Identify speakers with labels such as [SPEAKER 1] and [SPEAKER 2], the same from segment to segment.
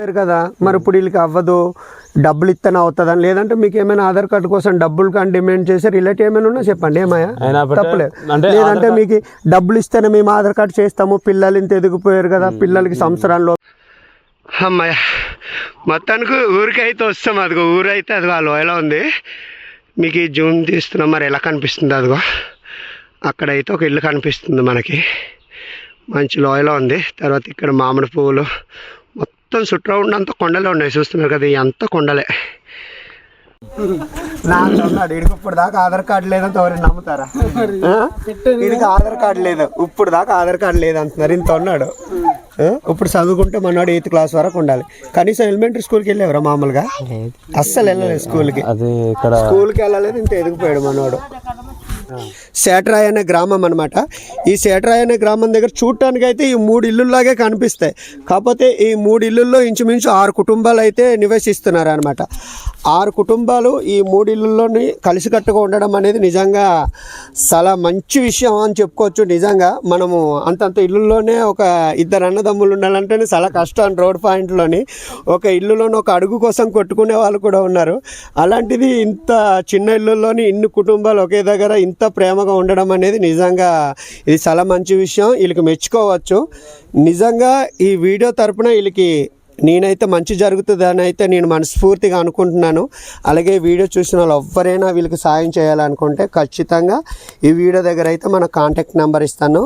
[SPEAKER 1] కదా, మరి ఇప్పుడు వీళ్ళకి అవ్వదు, డబ్బులు ఇస్తేనే అవుతుందని, లేదంటే మీకు ఏమైనా ఆధార్ కార్డు కోసం డబ్బులు కానీ డిమాండ్ చేసే రిలేటివ్ ఏమైనా ఉన్నా చెప్పండి, ఏమయ్యా తప్పలేదు. లేదంటే మీకు డబ్బులు ఇస్తేనే మేము ఆధార్ కార్డు చేస్తాము, పిల్లలు ఇంత ఎదిగిపోయారు కదా, పిల్లలకి సంవత్సరాల్లో అమ్మాయ మొత్తానికి ఊరికి అయితే వస్తాం. అదిగో ఊరు అయితే అదిగో ఆ లోయలో ఉంది. మీకు ఈ జూమ్ తీస్తున్నాం, మరి ఎలా కనిపిస్తుంది, అదిగో అక్కడైతే ఒక ఇల్లు కనిపిస్తుంది మనకి, మంచి లోయలో ఉంది. తర్వాత ఇక్కడ మామిడి పువ్వులు, మొత్తం చుట్టూ ఉండంతా కొండలే ఉన్నాయి, చూస్తున్నారు కదా, అంతా కొండలే. నాకున్నాడు ఇడికి ఇప్పుడు దాకా ఆధార్ కార్డు లేదంటే ఎవరైనా నమ్ముతారా? ఇడికి ఆధార్ కార్డు లేదు, ఇప్పుడు దాకా ఆధార్ కార్డు లేదంటున్నారు. ఇంత ఉన్నాడు. ఇప్పుడు చదువుకుంటే మనవాడు 8th క్లాస్ వరకు ఉండాలి. కనీసం ఎలిమెంటరీ స్కూల్కి వెళ్ళేవరా? మామూలుగా అస్సలు వెళ్ళలేదు స్కూల్కి. స్కూల్కి వెళ్ళలేదు, ఇంత ఎదిగిపోయాడు మనవాడు. సేటరాయ్ అనే గ్రామం అనమాట. ఈ సేటరాయ్ అనే గ్రామం దగ్గర చూడటానికి అయితే ఈ 3 ఇల్లుల్లాగే కనిపిస్తాయి. కాకపోతే ఈ 3 ఇల్లుల్లో ఇంచుమించు 6 కుటుంబాలు అయితే నివసిస్తున్నారు అనమాట. 6 కుటుంబాలు ఈ 3 ఇల్లుల్లోని కలిసికట్టుగా ఉండడం అనేది నిజంగా చాలా మంచి విషయం అని చెప్పుకోవచ్చు. నిజంగా మనము అంతంత ఇల్లుల్లోనే ఒక 2 అన్నదమ్ములు ఉండాలంటేనే చాలా కష్టం. రోడ్ పాయింట్లోని ఒక ఇల్లులోని ఒక అడుగు కోసం కొట్టుకునే వాళ్ళు కూడా ఉన్నారు. అలాంటిది ఇంత చిన్న ఇల్లుల్లోని ఇన్ని కుటుంబాలు ఒకే దగ్గర ఇంత ప్రేమగా ఉండడం అనేది నిజంగా ఇది చాలా మంచి విషయం. వీళ్ళకి మెచ్చుకోవచ్చు. నిజంగా ఈ వీడియో తరపున వీళ్ళకి నేనైతే మంచి జరుగుతుందని అయితే నేను మనస్ఫూర్తిగా అనుకుంటున్నాను. అలాగే వీడియో చూసిన వాళ్ళు ఎవరైనా వీళ్ళకి సాయం చేయాలనుకుంటే ఖచ్చితంగా ఈ వీడియో దగ్గర అయితే మన కాంటాక్ట్ నెంబర్ ఇస్తాను.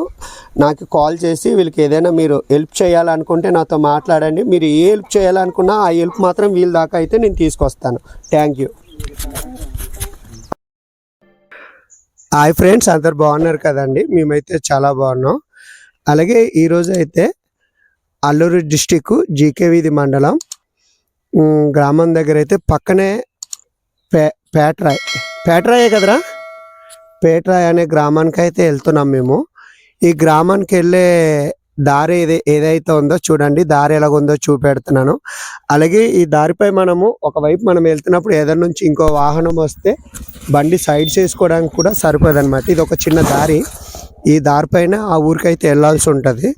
[SPEAKER 1] నాకు కాల్ చేసి వీళ్ళకి ఏదైనా మీరు హెల్ప్ చేయాలనుకుంటే నాతో మాట్లాడండి. మీరు ఏ హెల్ప్ చేయాలనుకున్నా ఆ హెల్ప్ మాత్రం వీళ్ళ దాకా అయితే నేను తీసుకొస్తాను. Thank you. హాయ్ ఫ్రెండ్స్, అందరు బాగున్నారు కదండి? మేమైతే చాలా బాగున్నాం. అలాగే ఈరోజు అయితే అల్లూరు డిస్టిక్ జీకే వీధి మండలం గ్రామం దగ్గర అయితే పక్కనే పేటరాయే కదరా, పేటరాయ్ అనే గ్రామానికి అయితే వెళ్తున్నాం మేము. ఈ గ్రామానికి వెళ్ళే దారి ఏదైతే ఉందో చూడండి, దారి ఎలాగుందో చూపెడుతున్నాను. అలాగే ఈ దారిపై మనము ఒకవైపు మనం వెళ్తున్నప్పుడు ఏదైనా నుంచి ఇంకో వాహనం వస్తే బండి సైడ్ చేసుకోవడానికి కూడా సరిపోదన్నమాట. ఇది ఒక చిన్న దారి. ఈ దారిపైన ఆ ఊరికైతే వెళ్ళాల్సి ఉంటుంది.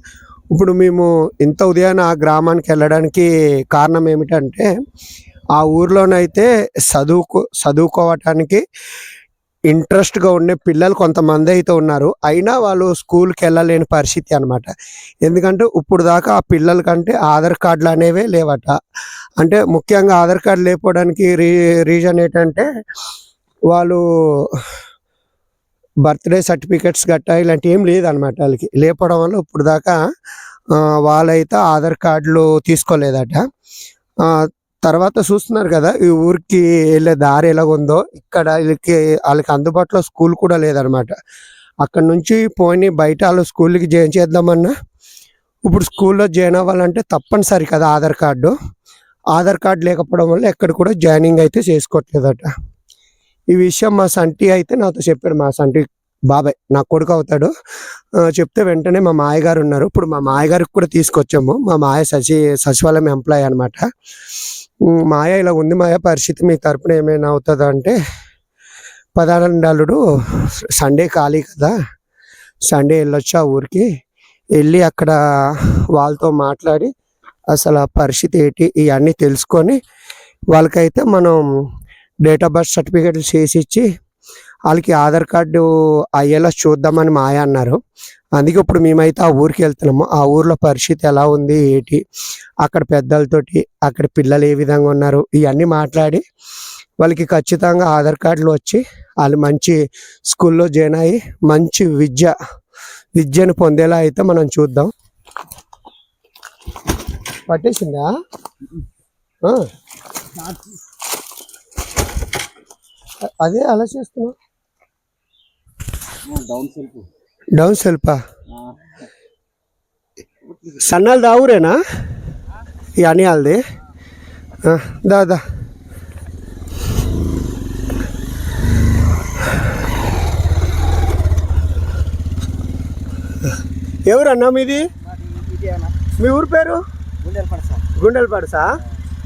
[SPEAKER 1] ఇప్పుడు మేము ఇంత ఉదయాన్నే ఆ గ్రామానికి వెళ్ళడానికి కారణం ఏమిటంటే, ఆ ఊర్లోనైతే చదువుకోవటానికి ఇంట్రెస్ట్గా ఉండే పిల్లలు కొంతమంది అయితే ఉన్నారు. అయినా వాళ్ళు స్కూల్కి వెళ్ళలేని పరిస్థితి అనమాట. ఎందుకంటే ఇప్పుడు దాకా ఆ పిల్లలకంటే ఆధార్ కార్డులు అనేవే లేవట. అంటే ముఖ్యంగా ఆధార్ కార్డు లేకపోవడానికి రీజన్ ఏంటంటే, వాళ్ళు బర్త్డే సర్టిఫికెట్స్ గట్టా ఇలాంటివి ఏం లేదనమాట. వాళ్ళకి లేపడం వల్ల ఇప్పుడు దాకా వాళ్ళైతే ఆధార్ కార్డులు తీసుకోలేదట. తర్వాత చూస్తున్నారు కదా ఈ ఊరికి వెళ్ళే దారి ఎలాగుందో. ఇక్కడ వాళ్ళకి అందుబాటులో స్కూల్ కూడా లేదనమాట. అక్కడ నుంచి పోయి బయట వాళ్ళు స్కూల్కి జాయిన్ చేద్దామన్నా ఇప్పుడు స్కూల్లో జాయిన్ అవ్వాలంటే తప్పనిసరి కదా ఆధార్ కార్డు. ఆధార్ కార్డు లేకపోవడం వల్ల ఎక్కడ కూడా జాయినింగ్ అయితే చేసుకోవట్లేదట. ఈ విషయం మా సంటి అయితే నాతో చెప్పాడు. మా సంటి బాబాయ్ నా కొడుకు అవుతాడు. చెప్తే వెంటనే మా మాయగారు ఉన్నారు. ఇప్పుడు మా మాయగారికి కూడా తీసుకొచ్చాము. మా మాయ సచివాలయం ఎంప్లాయీ అనమాట. మాయ ఇలా ఉంది మాయ పరిస్థితి, మీ తరపున ఏమైనా అవుతుందా అంటే, పదానండాలుడు సండే ఖాళీ కదా, సండే వెళ్ళొచ్చు ఆ ఊరికి, వెళ్ళి అక్కడ వాళ్ళతో మాట్లాడి అసలు ఆ పరిస్థితి ఏంటి ఇవన్నీ తెలుసుకొని వాళ్ళకైతే మనం డేట్ ఆఫ్ బర్త్ సర్టిఫికేట్లు చేసి ఇచ్చి వాళ్ళకి ఆధార్ కార్డు అయ్యేలా చూద్దామని మాయ అన్నారు. అందుకే ఇప్పుడు మేమైతే ఆ ఊరికి వెళ్తున్నాము. ఆ ఊర్లో పరిస్థితి ఎలా ఉంది ఏంటి, అక్కడ పెద్దలతోటి అక్కడ పిల్లలు ఏ విధంగా ఉన్నారు ఇవన్నీ మాట్లాడి వాళ్ళకి ఖచ్చితంగా ఆధార్ కార్డులు వచ్చి వాళ్ళు మంచి స్కూల్లో జాయిన్ అయ్యి మంచి విద్యను పొందేలా అయితే మనం చూద్దాం. పట్టేసిందా? అదే అలా చేస్తున్నా. డౌన్ సెల్పా సన్నాలు దావురేనా ఈ అనియాలది? దాదా ఎవరన్నా మీది? మీ ఊరు పేరు? గుండెలపడసా.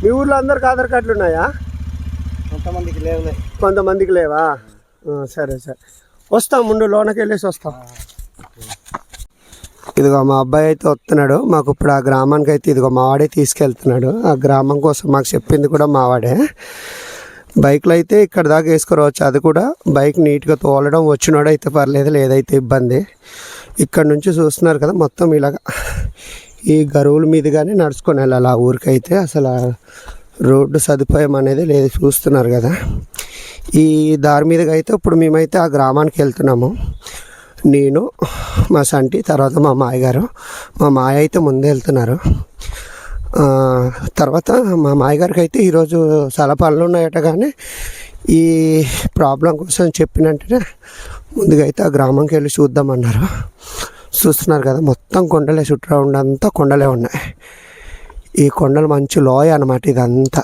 [SPEAKER 1] మీ ఊర్లో అందరికి ఆధార్ కార్డులు ఉన్నాయా? కొంతమందికి లేవా? సరే సరే, వస్తాం, ముందు లోనకి వెళ్ళేసి వస్తాం. ఇదిగో మా అబ్బాయి అయితే వస్తున్నాడు. మాకు ఇప్పుడు ఆ గ్రామానికి అయితే ఇదిగో మావాడే తీసుకెళ్తున్నాడు. ఆ గ్రామం కోసం మాకు చెప్పింది కూడా మావాడే. బైక్లో అయితే ఇక్కడ దాకా వేసుకోవచ్చు. అది కూడా బైక్ నీట్గా తోలడం వచ్చినాడు అయితే పర్లేదు, లేదైతే ఇబ్బంది. ఇక్కడ నుంచి చూస్తున్నారు కదా మొత్తం ఇలాగ ఈ గరువుల మీదుగానే నడుచుకొని వెళ్ళాలి ఆ ఊరికైతే. అసలు రోడ్డు సదుపాయం అనేది లేదు, చూస్తున్నారు కదా. ఈ దారి మీదుగా అయితే ఇప్పుడు మేమైతే ఆ గ్రామానికి వెళ్తున్నాము. నేను, మా సంటి, తర్వాత మా మాయగారు. మా మాయ అయితే ముందే వెళ్తున్నారు. తర్వాత మా మాయగారికి అయితే ఈరోజు చాలా పనులు ఉన్నాయట, కానీ ఈ ప్రాబ్లం కోసం చెప్పినట్టుగా ముందుగా అయితే ఆ గ్రామంకి వెళ్ళి చూద్దామన్నారు. చూస్తున్నారు కదా మొత్తం కొండలే, చుట్టూ ఉండంతా కొండలే ఉన్నాయి. ఈ కొండలు మంచి లోయ అన్నమాట ఇదంతా.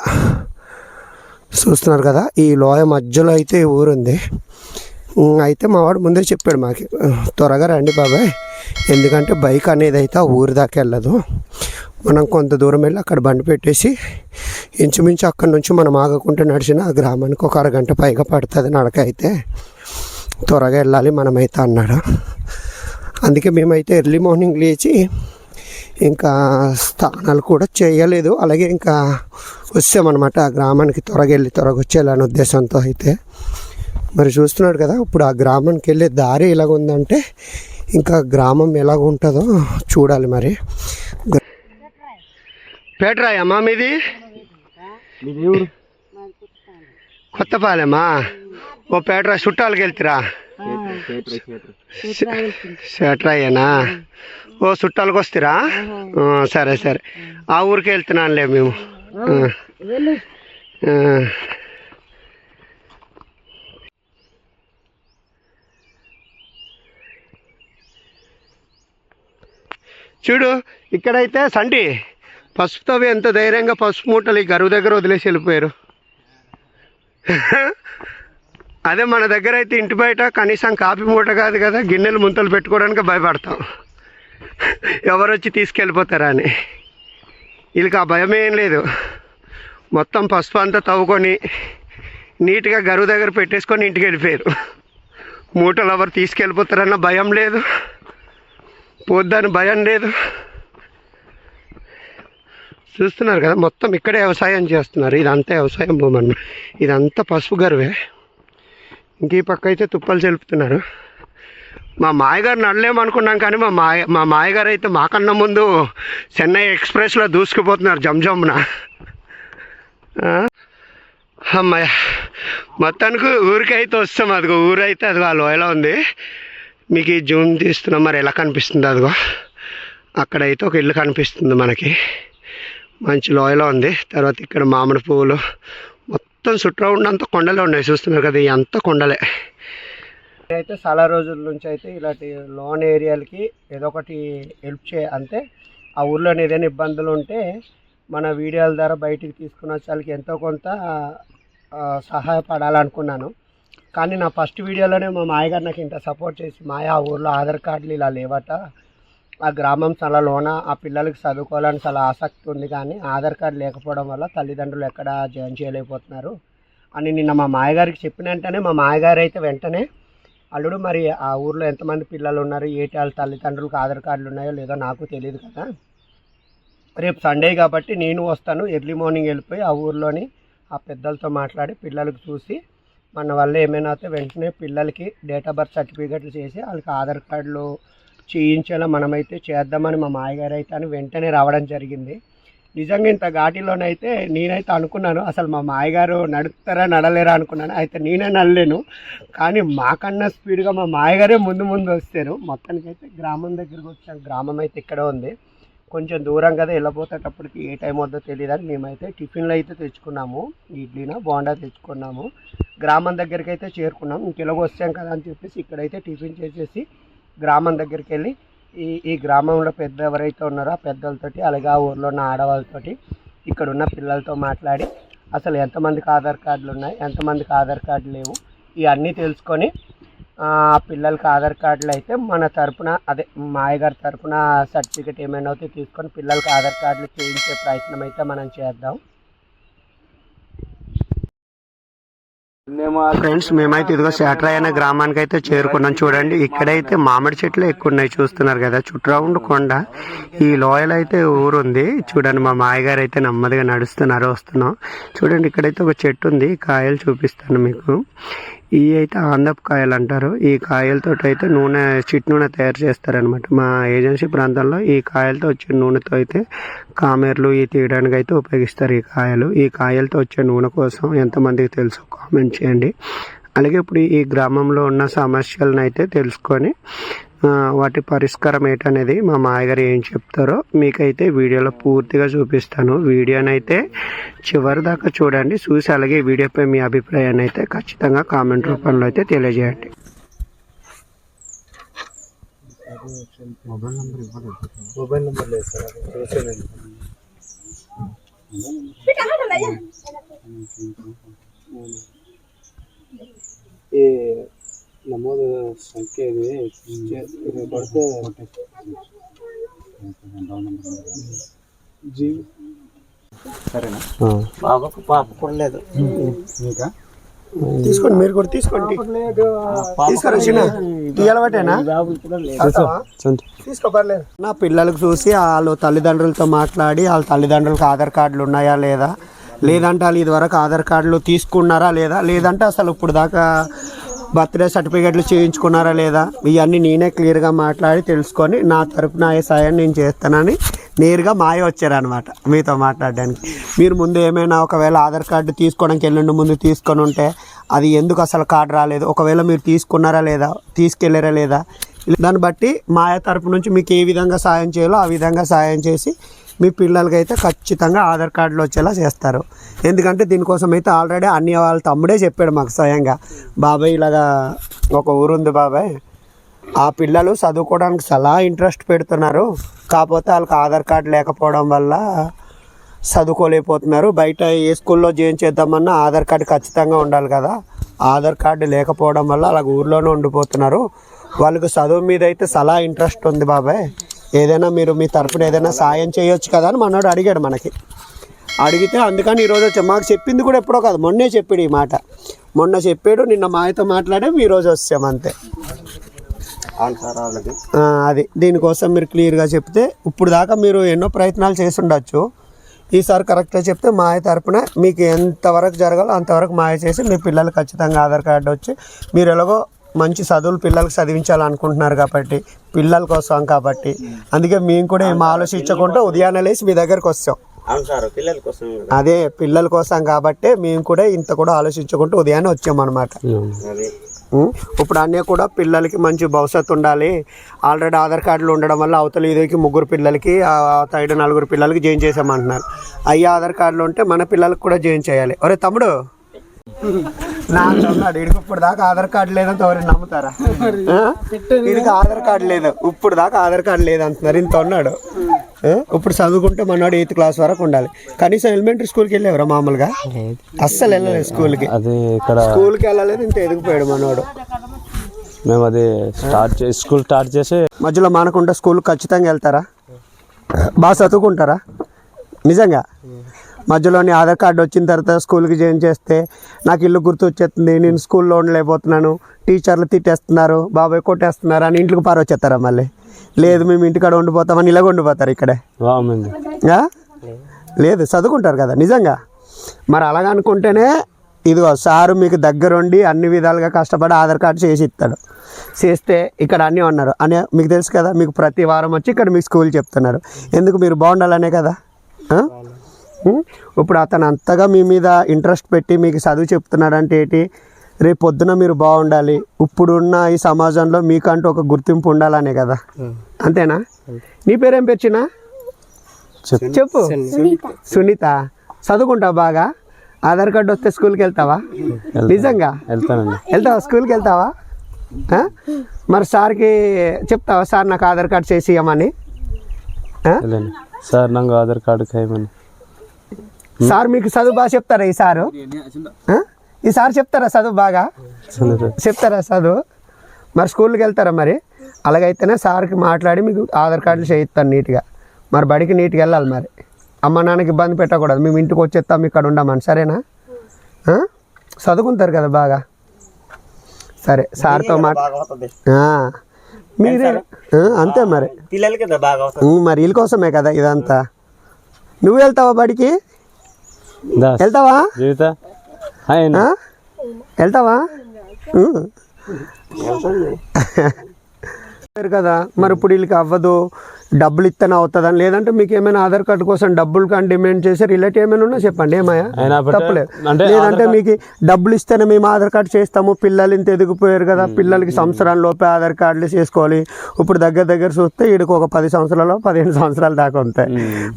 [SPEAKER 1] చూస్తున్నారు కదా, ఈ లోయ మధ్యలో అయితే ఊరుంది. అయితే మా వాడు ముందే చెప్పాడు మాకు, త్వరగా రండి బాబాయ్, ఎందుకంటే బైక్ అనేది అయితే ఆ ఊరి దాకా వెళ్ళదు. మనం కొంత దూరం వెళ్ళి అక్కడ బండి పెట్టేసి ఇంచుమించు అక్కడి నుంచి మనం ఆగకుండా నడిచిన ఆ గ్రామానికి ఒక అరగంట పైగా పడుతుంది నడక. అయితే త్వరగా వెళ్ళాలి మనమైతే అన్నాడు. అందుకే మేమైతే ఎర్లీ మార్నింగ్ లేచి ఇంకా స్నానాలు కూడా చేయలేదు, అలాగే ఇంకా వచ్చామన్నమాట ఆ గ్రామానికి. త్వరగా వెళ్ళి త్వరగా వచ్చేయాలనే ఉద్దేశంతో అయితే. మరి చూస్తున్నాడు కదా, ఇప్పుడు ఆ గ్రామానికి వెళ్ళే దారి ఎలాగ ఉందంటే ఇంకా గ్రామం ఎలాగ ఉంటుందో చూడాలి. మరి పేటరాయమ్మా మీది? కొత్తపాలెమా? ఓ పేటరాయ చుట్టాలకి వెళ్తారా? సేట్రాయేనా? ఓ చుట్టాలకు వస్తారా? సరే సరే, ఆ ఊరికి వెళ్తున్నానులే మేము. చూడు ఇక్కడైతే సండి పసుపుతోవి ఎంత ధైర్యంగా పసుపు మూటలు ఈ గరువు దగ్గర వదిలేసి వెళ్ళిపోయారు. అదే మన దగ్గర అయితే ఇంటి బయట కనీసం కాఫీ మూట కాదు కదా, గిన్నెలు ముంతలు పెట్టుకోవడానికి భయపడతాం ఎవరు వచ్చి తీసుకెళ్ళిపోతారా అని. వీళ్ళకి ఆ భయం ఏం లేదు. మొత్తం పసుపు అంతా తవ్వుకొని నీట్గా గరువు దగ్గర పెట్టేసుకొని ఇంటికి వెళ్ళిపోయారు. మూటలు ఎవరు తీసుకెళ్ళిపోతారన్న భయం లేదు, పోద్దని భయం లేదు. చూస్తున్నారు కదా మొత్తం ఇక్కడే వ్యవసాయం చేస్తున్నారు. ఇదంతా వ్యవసాయం భూమి, ఇదంతా పసుపు గరువే. ఇంక ఈ పక్క అయితే తుప్పలు చెలుపుతున్నారు. మా మాయగారు నడలేమనుకున్నాం, కానీ మా మాయగారు అయితే మాకన్నా ముందు చెన్నై ఎక్స్ప్రెస్లో దూసుకుపోతున్నారు జంజమ్మున. అమ్మాయ మొత్తానికి ఊరికైతే వస్తాం. అదిగో ఊరైతే అదిగో ఆ లోయలో ఉంది. మీకు ఈ జూమ్ తీస్తున్నాం, మరి ఎలా కనిపిస్తుంది? అదిగో అక్కడైతే ఒక ఇల్లు కనిపిస్తుంది మనకి, మంచి లోయలో ఉంది. తర్వాత ఇక్కడ మామిడి పువ్వులు, మొత్తం చుట్టూ ఉన్నంత కొండలే ఉన్నాయి. చూస్తున్నారు కదా, అంతా కొండలే. అయితే చాలా రోజుల నుంచి అయితే ఇలాంటి లోన్ ఏరియాలకి ఏదో ఒకటి హెల్ప్ అంటే ఆ ఊర్లో ఏదైనా ఇబ్బందులు ఉంటే మన వీడియోల ద్వారా బయటికి తీసుకున్న వాళ్ళకి ఎంతో కొంత సహాయపడాలనుకున్నాను. కానీ నా ఫస్ట్ వీడియోలోనే మా మాయగారు నాకు ఇంత సపోర్ట్ చేసి, ఆ ఊర్లో ఆధార్ కార్డులు ఇలా లేవట, ఆ గ్రామం చాలా లోన, ఆ పిల్లలకి చదువుకోవాలని చాలా ఆసక్తి ఉంది, కానీ ఆధార్ కార్డు లేకపోవడం వల్ల తల్లిదండ్రులు ఎక్కడ జాయిన్ చేయలేకపోతున్నారు అని నిన్న మా మాయగారికి చెప్పిన వెంటనే మా మాయగారు అయితే వెంటనే, అల్లుడు మరి ఆ ఊర్లో ఎంతమంది పిల్లలు ఉన్నారు, ఏటి వాళ్ళ తల్లిదండ్రులకు ఆధార్ కార్డులు ఉన్నాయో లేదో నాకు తెలియదు కదా, రేపు సండే కాబట్టి నేను వస్తాను, ఎర్లీ మార్నింగ్ వెళ్ళిపోయి ఆ ఊర్లోని ఆ పెద్దలతో మాట్లాడి పిల్లలకు చూసి మన వల్ల ఏమైనా అయితే వెంటనే పిల్లలకి డేట్ ఆఫ్ బర్త్ సర్టిఫికెట్లు చేసి వాళ్ళకి ఆధార్ కార్డులు చేయించేలా మనమైతే చేద్దామని మా మాయగారు అయితే అని వెంటనే రావడం జరిగింది. నిజంగా ఇంత ఘాటిలోనైతే నేనైతే అనుకున్నాను, అసలు మా మాయగారు నడుస్తారా నడలేరా అనుకున్నాను. అయితే నేనే నడలేను, కానీ మాకన్నా స్పీడ్గా మా మాయగారే ముందు వస్తారు. మొత్తానికైతే గ్రామం దగ్గరికి వచ్చాం. గ్రామం అయితే ఇక్కడే ఉంది, కొంచెం దూరం కదా, వెళ్ళబోతేటప్పటికి ఏ టైం వద్దో తెలియదని మేమైతే టిఫిన్లు అయితే తెచ్చుకున్నాము. ఇడ్లీనా బోండా తెచ్చుకున్నాము. గ్రామం దగ్గరికి అయితే చేరుకున్నాం. ఇంకెలాగో వచ్చాం కదా అని చెప్పేసి ఇక్కడైతే టిఫిన్ చేసేసి గ్రామం దగ్గరికి వెళ్ళి ఈ గ్రామంలో పెద్ద ఎవరైతే ఉన్నారో ఆ పెద్దలతోటి, అలాగే ఆ ఊర్లో ఉన్న ఆడవాళ్ళతోటి, ఇక్కడ ఉన్న పిల్లలతో మాట్లాడి అసలు ఎంతమందికి ఆధార్ కార్డులు ఉన్నాయి, ఎంతమందికి ఆధార్ కార్డులు లేవు, ఇవన్నీ తెలుసుకొని పిల్లలకి ఆధార్ కార్డులు అయితే మన తరపున, అదే మాయగారి తరపున సర్టిఫికెట్ ఏమైనా అయితే తీసుకొని పిల్లలకి ఆధార్ కార్డులు చేయించే ప్రయత్నం అయితే మనం చేద్దాం. ఫ్రెండ్స్ మేమైతే ఇదిగో శాటరాయ్ అనే గ్రామానికి అయితే చేరుకున్నాం. చూడండి ఇక్కడైతే మామిడి చెట్లు ఎక్కువ ఉన్నాయి, చూస్తున్నారు కదా. చుట్టూ కొండ, ఈ లోయలో అయితే ఊరుంది. చూడండి మా మాయగారు అయితే నెమ్మదిగా నడుస్తున్నారు, వస్తున్నాం. చూడండి ఇక్కడైతే ఒక చెట్టు ఉంది, కాయలు చూపిస్తాను మీకు. ఈ అయితే ఆందపు కాయలు అంటారు. ఈ కాయలతో అయితే నూనె, చిట్ నూనె తయారు చేస్తారనమాట. మా ఏజెన్సీ ప్రాంతాల్లో ఈ కాయలతో వచ్చే నూనెతో అయితే కామెర్లు ఈ తీయడానికి అయితే ఉపయోగిస్తారు. ఈ కాయలతో వచ్చే నూనె కోసం ఎంతమందికి తెలుసు కామెంట్ చేయండి. అలాగే ఇప్పుడు ఈ గ్రామంలో ఉన్న సమస్యలను అయితే తెలుసుకొని వాటి పరిష్కారం ఏంటనేది మా మాయగారు ఏం చెప్తారో మీకైతే వీడియోలో పూర్తిగా చూపిస్తాను. వీడియోనైతే చివరి దాకా చూడండి. చూసి అలాగే వీడియోపై మీ అభిప్రాయాన్ని అయితే ఖచ్చితంగా కామెంట్ రూపంలో అయితే తెలియజేయండి.
[SPEAKER 2] మొబైల్ నెంబర్ లేదు సార్, ఈ నమోదు సంఖ్య ఇది పడితే సరేనా. బాబాకు పాప కూడా లేదు, ఇంకా
[SPEAKER 1] తీసుకోండి, మీరు కూడా తీసుకోండి. తీసుకో పర్లేదు. నా పిల్లలకు చూసి వాళ్ళు తల్లిదండ్రులతో మాట్లాడి వాళ్ళ తల్లిదండ్రులకు ఆధార్ కార్డులు ఉన్నాయా లేదా, లేదంటే వాళ్ళు ఇదివరకు ఆధార్ కార్డులు తీసుకున్నారా లేదా, లేదంటే అసలు ఇప్పుడు దాకా బర్త్డే సర్టిఫికెట్లు చేయించుకున్నారా లేదా, ఇవన్నీ నేనే క్లియర్గా మాట్లాడి తెలుసుకొని నా తరపున ఏ సాయం నేను చేస్తానని నేరుగా మాయ వచ్చారనమాట మీతో మాట్లాడడానికి. మీరు ముందు ఏమైనా ఒకవేళ ఆధార్ కార్డు తీసుకోవడానికి వెళ్ళండి, ముందు తీసుకొని ఉంటే అది ఎందుకు అసలు కార్డు రాలేదు, ఒకవేళ మీరు తీసుకున్నారా లేదా, తీసుకెళ్ళారా లేదా, దాన్ని బట్టి మాయ తరపు నుంచి మీకు ఏ విధంగా సాయం చేయాలో ఆ విధంగా సాయం చేసి మీ పిల్లలకి అయితే ఖచ్చితంగా ఆధార్ కార్డులు వచ్చేలా చేస్తారు. ఎందుకంటే దీనికోసం అయితే ఆల్రెడీ అన్ని వాళ్ళ తమ్ముడే చెప్పాడు మాకు స్వయంగా, బాబాయ్ ఇలాగా ఒక ఊరుంది బాబాయ్, ఆ పిల్లలు చదువుకోవడానికి చాలా ఇంట్రెస్ట్ పెడుతున్నారు, కాకపోతే వాళ్ళకి ఆధార్ కార్డు లేకపోవడం వల్ల చదువుకోలేకపోతున్నారు. బయట ఏ స్కూల్లో జాయిన్ చేద్దామన్నా ఆధార్ కార్డు ఖచ్చితంగా ఉండాలి కదా, ఆధార్ కార్డు లేకపోవడం వల్ల అలాగ ఊర్లోనే ఉండిపోతున్నారు. వాళ్ళకి చదువు మీద అయితే చాలా ఇంట్రెస్ట్ ఉంది బాబాయ్, ఏదైనా మీరు మీ తరపున ఏదైనా సాయం చేయొచ్చు కదా అని మనోడు అడిగాడు. మనకి అడిగితే అందుకని ఈరోజు వచ్చాం. మాకు చెప్పింది కూడా ఎప్పుడో కాదు, మొన్నే చెప్పాడు ఈ మాట. మొన్న చెప్పాడు, నిన్న మాయతో మాట్లాడాము, ఈరోజు వచ్చాం అంతే. అది దీనికోసం మీరు క్లియర్గా చెప్తే, ఇప్పుడు దాకా మీరు ఎన్నో ప్రయత్నాలు చేసి ఉండొచ్చు, ఈసారి కరెక్ట్గా చెప్తే మాయ తరపున మీకు ఎంతవరకు జరగాలో అంతవరకు మాయ చేసి మీ పిల్లలు ఖచ్చితంగా ఆధార్ కార్డు వచ్చి, మీరు ఎలాగో మంచి చదువులు పిల్లలకు చదివించాలనుకుంటున్నారు కాబట్టి, పిల్లల కోసం కాబట్టి, అందుకే మేము కూడా ఏం ఆలోచించకుండా ఉదయాన్నే లేచి మీ దగ్గరకు వస్తాం. అదే పిల్లల కోసం కాబట్టి మేము కూడా ఇంత కూడా ఆలోచించకుండా ఉదయాన్నే వచ్చామన్నమాట. ఇప్పుడు అన్నీ కూడా పిల్లలకి మంచి భవిష్యత్తు ఉండాలి. ఆల్రెడీ ఆధార్ కార్డులు ఉండడం వల్ల అవతల ఇదికి 3 పిల్లలకి, సైడ్ 4 పిల్లలకి జాయిన్ చేసామంటున్నారు. అయ్యి ఆధార్ కార్డులు ఉంటే మన పిల్లలకి కూడా జాయిన్ చేయాలి. ఒరే తమ్ముడు నాడు ఇడికి ఇప్పుడు దాకా ఆధార్ కార్డు లేదంటే ఎవరైనా నమ్ముతారా? ఇడికి ఆధార్ కార్డు లేదు, ఇప్పుడు దాకా ఆధార్ కార్డు లేదంటున్నారు. ఇంత ఉన్నాడు. ఇప్పుడు చదువుకుంటే మనోడు 8th క్లాస్ వరకు ఉండాలి. కనీసం ఎలిమెంటరీ స్కూల్కి వెళ్ళేవరా? మామూలుగా అస్సలు వెళ్ళలేదు స్కూల్కి. స్కూల్కి వెళ్ళలేదు, ఇంత ఎదిగిపోయాడు మనోడు.
[SPEAKER 2] మేము అది స్కూల్ స్టార్ట్ చేసి
[SPEAKER 1] మధ్యలో మానకుండా స్కూల్ ఖచ్చితంగా వెళ్తారా? బాగా చదువుకుంటారా నిజంగా? మధ్యలోని ఆధార్ కార్డు వచ్చిన తర్వాత స్కూల్కి జాయిన్ చేస్తే నాకు ఇల్లు గుర్తు వచ్చేస్తుంది, నేను స్కూల్లో ఉండలేకపోతున్నాను, టీచర్లు తిట్టేస్తున్నారు, బాబాయ్ కొట్టేస్తున్నారు అని ఇంట్లోకి పారొచ్చేస్తారా? మళ్ళీ లేదు మేము ఇంటికాడ ఉండిపోతామని ఇలాగ ఉండిపోతారు ఇక్కడే. లేదు చదువుకుంటారు కదా నిజంగా. మరి అలాగ అనుకుంటేనే ఇదిగో సారు మీకు దగ్గరుండి అన్ని విధాలుగా కష్టపడి ఆధార్ కార్డు చేసి ఇస్తాడు. చేస్తే ఇక్కడ అన్నీ ఉన్నారు అని మీకు తెలుసు కదా. మీకు ప్రతి వారం వచ్చి ఇక్కడ మీకు స్కూల్ చెప్తున్నారు. ఎందుకు? మీరు బాగుండాలనే కదా. ఇప్పుడు అతను అంతగా మీ మీద ఇంట్రెస్ట్ పెట్టి మీకు చదువు చెప్తున్నాడంటే ఏంటి? రేపు పొద్దున మీరు బాగుండాలి, ఇప్పుడున్న ఈ సమాజంలో మీకంటూ ఒక గుర్తింపు ఉండాలనే కదా. అంతేనా? నీ పేరేం పేరు చిన్న? చెప్పు. సునీత. చదువుకుంటావా బాగా? ఆధార్ కార్డు వస్తే స్కూల్కి వెళ్తావా? నిజంగా వెళ్తావా? స్కూల్కి వెళ్తావా? మరి సార్కి చెప్తావా, సార్ నాకు ఆధార్ కార్డు చేసి ఇవ్వమని?
[SPEAKER 2] సార్ నాకు ఆధార్ కార్డు కాయమని.
[SPEAKER 1] సార్ మీకు చదువు బాగా చెప్తారా? ఈ సార్ చెప్తారా చదువు బాగా? చెప్తారా చదువు? మరి స్కూల్కి వెళ్తారా? మరి అలాగైతేనే సార్కి మాట్లాడి మీకు ఆధార్ కార్డులు చేయిస్తాను నీట్గా. మరి బడికి నీట్గా వెళ్ళాలి. మరి అమ్మ నాన్నకి ఇబ్బంది పెట్టకూడదు. మేము ఇంటికి వచ్చేస్తాం, ఇక్కడ ఉండమని. సరేనా? చదువుకుంటారు కదా బాగా. సరే సార్తో మీరే అంతే మరి
[SPEAKER 3] పిల్లలకి బాగా
[SPEAKER 1] మరి వీళ్ళ కోసమే కదా ఇదంతా. నువ్వు వెళ్తావా బడికి? వెళ్తావా? వెళ్తావా కదా. మరి ఇప్పుడు వీళ్ళకి అవ్వదు, డబ్బులు ఇస్తేనే అవుతుందని, లేదంటే మీకు ఏమైనా ఆధార్ కార్డు కోసం డబ్బులు కానీ డిమాండ్ చేసే రిలేటివ్ ఏమైనా ఉన్నా చెప్పండి, ఏమయ్యా తప్పలేదు. లేదంటే మీకు డబ్బులు ఇస్తేనే మేము ఆధార్ కార్డు చేస్తాము, పిల్లలు ఇంత ఎదిగిపోయారు కదా, పిల్లలకి సంవత్సరాల లోపే ఆధార్ కార్డులు చేసుకోవాలి. ఇప్పుడు దగ్గర చూస్తే వీడికి ఒక 10 సంవత్సరాలు 15 సంవత్సరాల దాకా ఉంటాయి.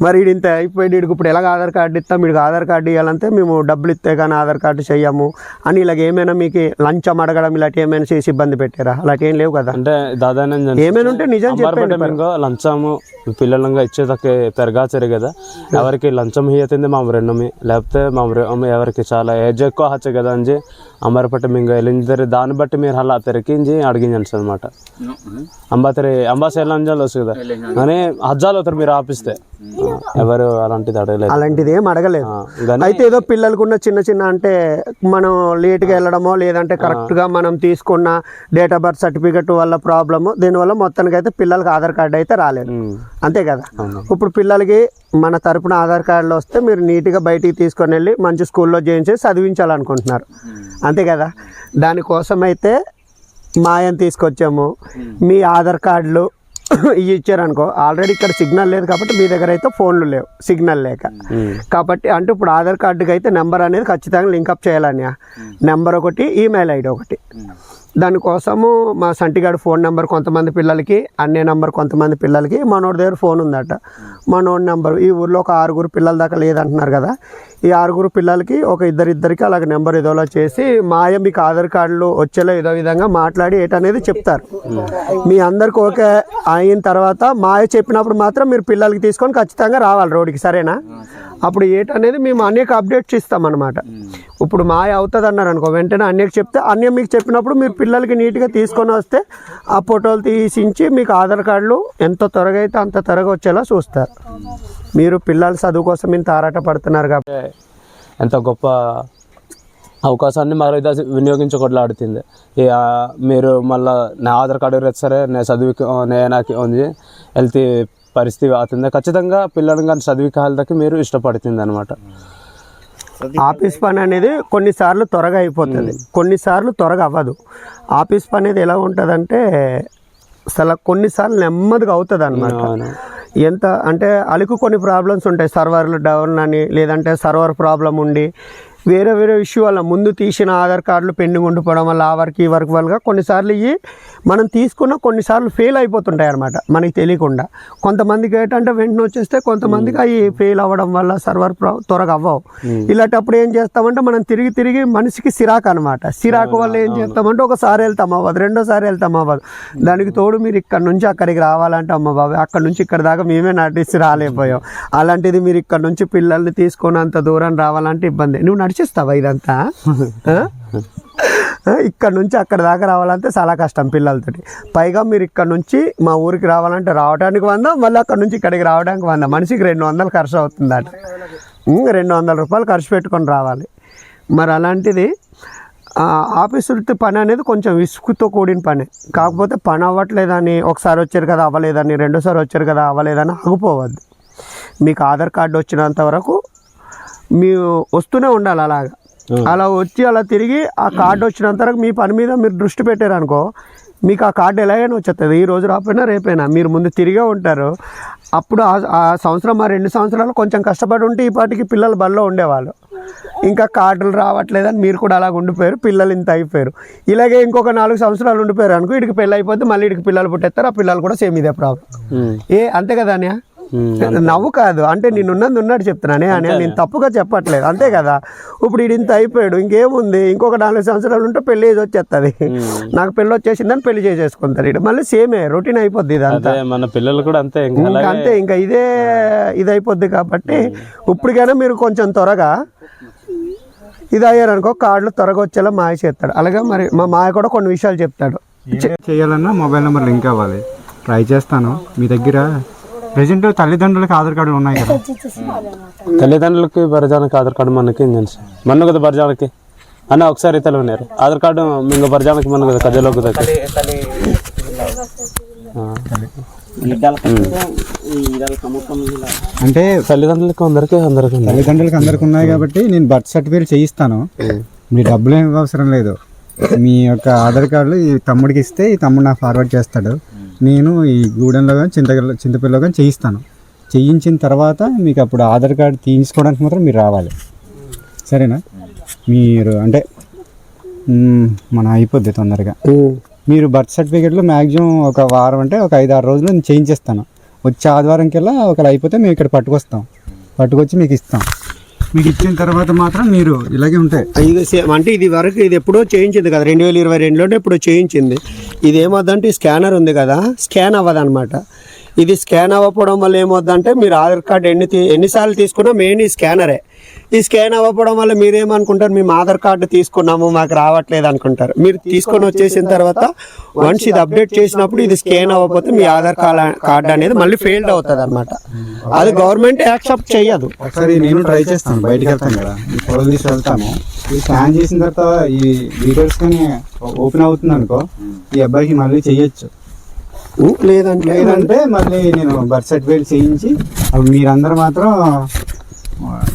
[SPEAKER 1] మరి వీడి ఇంత అయిపోయి వీడికి ఇప్పుడు ఎలాగ ఆధార్ కార్డు ఇస్తాం, వీడికి ఆధార్ కార్డు ఇవ్వాలంటే మేము డబ్బులు ఇస్తే కానీ ఆధార్ కార్డు చెయ్యము అని ఇలాగ ఏమైనా మీకు లంచం అడగడం ఇలాంటి ఏమైనా చేసి ఇబ్బంది పెట్టారా? అలాంటి ఏం లేవు కదా.
[SPEAKER 2] అంటే దాదాపు
[SPEAKER 1] ఏమైనా ఉంటే నిజం చెప్పండి.
[SPEAKER 2] లంచము పిల్లలంగా ఇచ్చేదಕ್ಕೆ పెరగాచరు కదా, ఎవరికి లంచం ఇయ్యతింది మా రెండుమి, లేకపోతే మా ఎవరికి చాలా ఏజ్ ఎక్కువ హచ్చ కదా అని అమ్మరి పట్టి మింగ వెళ్ళిందరు, దాన్ని బట్టి మీరు అలా తెరికించి అడిగించండి అనమాట. అంబాస ఎల్లంజాలు వస్తుంది కదా కానీ హజ్జాలు అవుతారు మీరు ఆపిస్తే, ఎవరు అలాంటిది అడగలేదు,
[SPEAKER 1] అలాంటిది ఏం అడగలేదు. అయితే ఏదో పిల్లలకు ఉన్న చిన్న అంటే మనం లేట్గా వెళ్ళడమో, లేదంటే కరెక్ట్గా మనం తీసుకున్న డేట్ ఆఫ్ బర్త్ సర్టిఫికెట్ వల్ల ప్రాబ్లము, దీనివల్ల మొత్తానికి అయితే పిల్లలకి ఆధార్ కార్డు అయితే రాలేదు, అంతే కదా. ఇప్పుడు పిల్లలకి మన తరపున ఆధార్ కార్డులు వస్తే మీరు నీట్గా బయటికి తీసుకొని వెళ్ళి మంచి స్కూల్లో చేయించి చదివించాలనుకుంటున్నారు, అంతే కదా. దానికోసం అయితే మాయని తీసుకొచ్చాము. మీ ఆధార్ కార్డులు ఇవి ఇచ్చారనుకో, ఆల్రెడీ ఇక్కడ సిగ్నల్ లేదు కాబట్టి మీ దగ్గర అయితే ఫోన్లు లేవు, సిగ్నల్ లేక కాబట్టి. అంటే ఇప్పుడు ఆధార్ కార్డుకి అయితే నెంబర్ అనేది ఖచ్చితంగా లింకప్ చేయాలని, నెంబర్ ఒకటి, ఈమెయిల్ ఐడి ఒకటి. దానికోసము మా సంటిగాడు ఫోన్ నెంబర్ కొంతమంది పిల్లలకి, అన్నే నెంబర్ కొంతమంది పిల్లలకి, మనోడి దగ్గర ఫోన్ ఉందట, మనోడి నెంబర్ ఈ ఊర్లో ఒక 6 పిల్లల దాకా లేదంటున్నారు కదా, ఈ 6 పిల్లలకి ఒక ఇద్దరికి అలాగే నెంబర్ ఏదోలా చేసి మాయ మీకు ఆధార్ కార్డులు వచ్చేలా ఏదో విధంగా మాట్లాడి ఏటనేది చెప్తారు. మీ అందరికి ఓకే అయిన తర్వాత మాయ చెప్పినప్పుడు మాత్రం మీరు పిల్లలకి తీసుకొని ఖచ్చితంగా రావాలి రోడ్డుకి, సరేనా? అప్పుడు ఏటనేది మేము అన్యకి అప్డేట్స్ ఇస్తామన్నమాట. ఇప్పుడు మాయ అవుతుంది అన్నారు అనుకో, వెంటనే అన్యకి చెప్తే అన్య మీకు చెప్పినప్పుడు మీరు పిల్లలకి నీట్గా తీసుకొని వస్తే ఆ ఫోటోలు తీసించి మీకు ఆధార్ కార్డులు ఎంత త్వరగా అయితే అంత త్వరగా వచ్చేలా చూస్తారు. మీరు పిల్లల చదువు కోసం ఇంత ఆరాట పడుతున్నారు కాబట్టి
[SPEAKER 2] ఎంత గొప్ప అవకాశాన్ని మరో ఇది వినియోగించకొట్లాడుతుంది. మీరు మళ్ళీ నా ఆధార్ కార్డు రేపు సరే నేను చదువుకి నాకు ఉంది హెల్త్ పరిస్థితి అవుతుంది, ఖచ్చితంగా పిల్లలు కానీ చదివికి హెల్త్కి మీరు ఇష్టపడుతుంది అనమాట.
[SPEAKER 1] ఆఫీస్ పని అనేది కొన్నిసార్లు త్వరగా అయిపోతుంది, కొన్నిసార్లు త్వరగా అవ్వదు. ఆఫీస్ పని అనేది ఎలా ఉంటుందంటే అసలు కొన్నిసార్లు నెమ్మదిగా అవుతుంది అనమాట. ఎంత అంటే అలుకు కొన్ని ప్రాబ్లమ్స్ ఉంటాయి, సర్వర్లు డౌన్ అని, లేదంటే సర్వర్ ప్రాబ్లం ఉండి వేరే ఇష్యూ వల్ల ముందు తీసిన ఆధార్ కార్డులు పెండింగ్ ఉండిపోవడం వల్ల ఆ వర్క్ ఈ వర్క్ వల్ల కొన్నిసార్లు ఇవి మనం తీసుకున్న కొన్నిసార్లు ఫెయిల్ అయిపోతుంటాయి అనమాట మనకి తెలియకుండా. కొంతమందికి ఏంటంటే వెంటనే వచ్చేస్తే, కొంతమందికి అవి ఫెయిల్ అవ్వడం వల్ల సర్వర్ త్వరగా అవ్వవు. ఇలాంటప్పుడు ఏం చేస్తామంటే మనం తిరిగి మనిషికి సిరాకు అనమాట. సిరాకు వల్ల ఏం చేస్తామంటే ఒకసారి వెళ్తాం అవ్వదు, రెండోసారి వెళ్తాం అవ్వదు. దానికి తోడు మీరు ఇక్కడ నుంచి అక్కడికి రావాలంటే అమ్మ బాబాయ్ అక్కడ నుంచి ఇక్కడ దాకా మేమే నడిచి రాలేకపోయాం, అలాంటిది మీరు ఇక్కడ నుంచి పిల్లల్ని తీసుకొని అంత దూరం రావాలంటే ఇబ్బంది. నువ్వు నడిచిస్తావా ఇదంతా? ఇక్కడ నుంచి అక్కడ దాకా రావాలంటే చాలా కష్టం పిల్లలతోటి. పైగా మీరు ఇక్కడ నుంచి మా ఊరికి రావాలంటే రావడానికి 100, మళ్ళీ అక్కడ నుంచి ఇక్కడికి రావడానికి 100, మనిషికి 200 ఖర్చు అవుతుందట. 200 రూపాయలు ఖర్చు పెట్టుకొని రావాలి. మరి అలాంటిది ఆఫీసు పని అనేది కొంచెం విసుగుతో కూడిన పని. కాకపోతే పని అవ్వట్లేదని, ఒకసారి వచ్చారు కదా అవ్వలేదని, రెండోసారి వచ్చారు కదా అవ్వలేదని ఆగిపోవద్దు. మీకు ఆధార్ కార్డు వచ్చినంత వరకు మీరు వస్తూనే ఉండాలి. అలా వచ్చి అలా తిరిగి ఆ కార్డు వచ్చినంత వరకు మీ పని మీద మీరు దృష్టి పెట్టారనుకో, మీకు ఆ కార్డు ఎలాగైనా వచ్చేస్తుంది. ఈ రోజు రాకపోయినా రేపైనా మీరు ముందు తిరిగే ఉంటారు. అప్పుడు ఆ సంవత్సరం 2 సంవత్సరాలు కొంచెం కష్టపడి ఉంటే ఈ పాటికి పిల్లలు బడిలో ఉండేవాళ్ళు. ఇంకా కార్డులు రావట్లేదని మీరు కూడా అలాగ ఉండిపోయారు, పిల్లలు ఇంత అయిపోయారు. ఇలాగే ఇంకొక 4 సంవత్సరాలు ఉండిపోయారు అనుకో, ఇడికి పెళ్ళి అయిపోతే మళ్ళీ ఇడికి పిల్లలు పుట్టేస్తారు, ఆ పిల్లలు కూడా సేమ్ ఇదే ప్రాబ్లం. అంతే కదా అన్నయ్య? నవ్వు కాదు, అంటే నేనున్నది ఉన్నట్టు చెప్తున్నానే అని, నేను తప్పుగా చెప్పట్లేదు, అంతే కదా. ఇప్పుడు ఇది ఇంత అయిపోయాడు, ఇంకేముంది, ఇంకొక 4 సంవత్సరాలు ఉంటే పెళ్లి వచ్చేస్తుంది. నాకు పెళ్ళి వచ్చేసిందని పెళ్లి చేసేసుకుంటారు. ఇటు మళ్ళీ సేమే రొటీన్ అయిపోద్ది ఇదంతా.
[SPEAKER 2] మన పిల్లలు కూడా అంతే,
[SPEAKER 1] ఇంకా ఇది అయిపోద్ది. కాబట్టి ఇప్పటికైనా మీరు కొంచెం త్వరగా ఇది అయ్యారనుకో, కార్డులు త్వరగా వచ్చేలా మాయ చేస్తాడు. అలాగే మరి మా మాయ కూడా కొన్ని విషయాలు చెప్తాడు.
[SPEAKER 4] చేయాలన్నా మొబైల్ నెంబర్ లింక్ అవ్వాలి, ట్రై చేస్తాను. మీ దగ్గర ప్రెజెంట్ తల్లిదండ్రులకి ఆధార్ కార్డులు ఉన్నాయి కదా?
[SPEAKER 2] తల్లిదండ్రులకి బరజానికి ఆధార్ కార్డు మనకి తెలుసు, మన కదా బరజానికి అన్న ఒకసారి ఇతలు ఉన్నారు ఆధార్ కార్డు మింగ పరిజానికి మన కథలోకి దగ్గర
[SPEAKER 4] అంటే
[SPEAKER 2] తల్లిదండ్రులకి అందరికీ
[SPEAKER 4] తల్లిదండ్రులకి ఉన్నాయి కాబట్టి నేను బర్త్ సర్టిఫికేట్ చేయిస్తాను. మీ డబ్బులు ఏమి అవసరం లేదు. మీ యొక్క ఆధార్ కార్డులు ఈ తమ్ముడికి ఇస్తే ఈ తమ్ముడు నాకు ఫార్వర్డ్ చేస్తాడు. నేను ఈ గూడెంలో కానీ చింతపిల్లలో కానీ చేయిస్తాను. చేయించిన తర్వాత మీకు అప్పుడు ఆధార్ కార్డు తీసుకోవడానికి మాత్రం మీరు రావాలి, సరేనా? మీరు అంటే మన అయిపోద్ది తొందరగా. మీరు బర్త్ సర్టిఫికేట్లో మ్యాక్సిమం ఒక వారం అంటే ఒక 5-6 రోజులు నేను చేయించేస్తాను. వచ్చే ఆదివారంకెల్లా ఒకరు అయిపోతే మేము ఇక్కడ పట్టుకొచ్చి మీకు ఇస్తాం. మీకు ఇచ్చిన తర్వాత మాత్రం మీరు ఇలాగే ఉంటాయి.
[SPEAKER 1] ఇది సేమ్ అంటే ఇది వరకు ఇది ఎప్పుడో చేయించింది కదా, 2022లోనే ఎప్పుడో చేయించింది. ఇది ఏమవుద్దంటే ఈ స్కానర్ ఉంది కదా, స్కాన్ అవ్వదన్నమాట. ఇది స్కాన్ అవ్వకపోవడం వల్ల ఏమవుద్దంటే మీరు ఆధార్ కార్డు ఎన్నిసార్లు తీసుకున్నా మెయిన్ ఈ స్కానరే. ఈ స్కాన్ అవ్వకపోవడం వల్ల మీరేమనుకుంటారు, మేము ఆధార్ కార్డు తీసుకున్నాము మాకు రావట్లేదు అనుకుంటారు. మీరు తీసుకొని వచ్చేసిన తర్వాత వన్స్ ఇది అప్డేట్ చేసినప్పుడు ఇది స్కాన్ అవ్వకపోతే మీ ఆధార్ కార్డు అనేది మళ్ళీ ఫెయిల్డ్ అవుతుంది అనమాట. అది గవర్నమెంట్ యాక్సెప్ట్ చెయ్యదు.
[SPEAKER 4] ఒకసారి నేను ట్రై చేస్తాను, బయటకు వెళ్తాను కదా, ఈ ఫోటోలు తీసి వెళ్తాము. ఈ స్కాన్ చేసిన తర్వాత ఈ డీటెయిల్స్ కానీ ఓపెన్ అవుతుంది అనుకో, ఈ అబ్బాయికి మళ్ళీ చెయ్యొచ్చు. లేదంటే మళ్ళీ నేను బర్త్ సర్టిఫికేట్ చేయించి మీరందరూ మాత్రం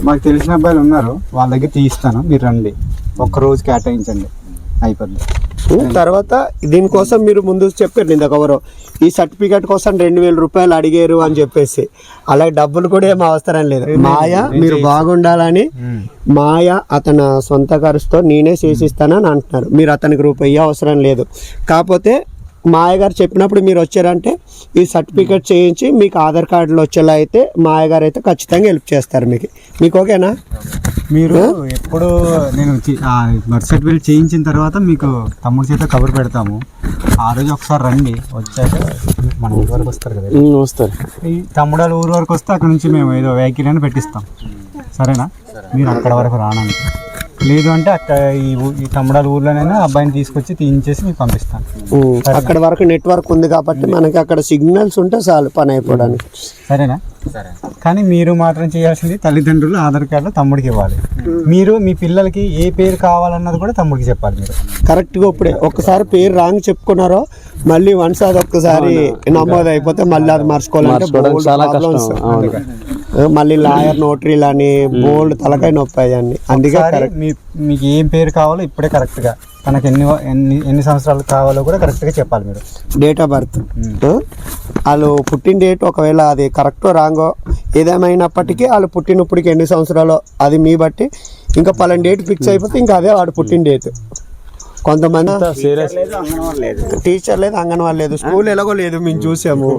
[SPEAKER 4] మాకు తెలిసిన అబ్బాయిలు ఉన్నారు, వాళ్ళ దగ్గర తీయిస్తాను. మీరు రండి, ఒక్కరోజు కేటాయించండి, అయిపోద్ది.
[SPEAKER 1] తర్వాత దీనికోసం మీరు ముందు చెప్పారు ఇందాక ఈ సర్టిఫికేట్ కోసం 2000 రూపాయలు అడిగారు అని చెప్పేసి, అలాగే డబ్బులు కూడా ఏం అవసరం లేదు. మాయ మీరు బాగుండాలని మాయ అతను సొంత ఖర్చుతో నేనే చేసిస్తానని అంటున్నారు. మీరు అతనికి రూపాయి అవసరం లేదు. కాకపోతే మాయగారు చెప్పినప్పుడు మీరు వచ్చారంటే ఈ సర్టిఫికేట్ చేయించి మీకు ఆధార్ కార్డులో వచ్చేలా అయితే మాయగారు అయితే ఖచ్చితంగా హెల్ప్ చేస్తారు. మీకు ఓకేనా?
[SPEAKER 4] మీరు ఎప్పుడు నేను బర్త్ సర్టిఫికేట్ చేయించిన తర్వాత మీకు తమ్ముడి చేత కబురు పెడతాము. ఆ రోజు ఒకసారి రండి, వచ్చాక మన ఊరు వరకు వస్తారు కదా,
[SPEAKER 2] వస్తారు.
[SPEAKER 4] ఈ తమ్ముడాల ఊరు వరకు వస్తే అక్కడ నుంచి మేము ఏదో వెహికల్ అని పెట్టిస్తాం, సరేనా? మీరు అక్కడ వరకు రావడానికి లేదు అంటే అక్కడ ఈ తమ్ముడాల ఊర్లోనైనా అబ్బాయిని తీసుకొచ్చి తీయించేసి మీకు పంపిస్తాను.
[SPEAKER 1] అక్కడ వరకు నెట్వర్క్ ఉంది కాబట్టి మనకి అక్కడ సిగ్నల్స్ ఉంటే చాలు పని అయిపోవడానికి,
[SPEAKER 4] సరేనా? కానీ మీరు మాత్రం చేయాల్సింది తల్లిదండ్రులు ఆధార్ కార్డు తమ్ముడికి ఇవ్వాలి. మీరు మీ పిల్లలకి ఏ పేరు కావాలన్నది కూడా తమ్ముడికి చెప్పాలి. మీరు
[SPEAKER 1] కరెక్ట్గా ఇప్పుడే ఒక్కసారి పేరు రాంగ్ చెప్పుకున్నారో మళ్ళీ వన్స్ అది ఒక్కసారి నమోదు అయిపోతే మళ్ళీ అది మర్చుకోవాలంటే మళ్ళీ లాయర్ నోటరీలు అని బోల్డ్ తలకాయ నొప్పి అయ్యండి. అందుకే
[SPEAKER 4] మీకు ఏం పేరు కావాలో ఇప్పుడే కరెక్ట్గా, తనకు ఎన్ని సంవత్సరాలు కావాలో కూడా కరెక్ట్గా చెప్పాలి. మీరు
[SPEAKER 1] డేట్ ఆఫ్ బర్త్, వాళ్ళు పుట్టిన డేట్ ఒకవేళ అది కరెక్టో రాంగో ఏదేమైనప్పటికీ వాళ్ళు పుట్టినప్పటికి ఎన్ని సంవత్సరాలు అది మీ బట్టి, ఇంకా పలానా డేట్ ఫిక్స్ అయిపోతే ఇంకా అదే వాడు పుట్టిన డేట్. కొంతమంది టీచర్ లేదు, అంగన్వాడీ లేదు, స్కూల్ ఎలాగో లేదు, మేము చూసాము.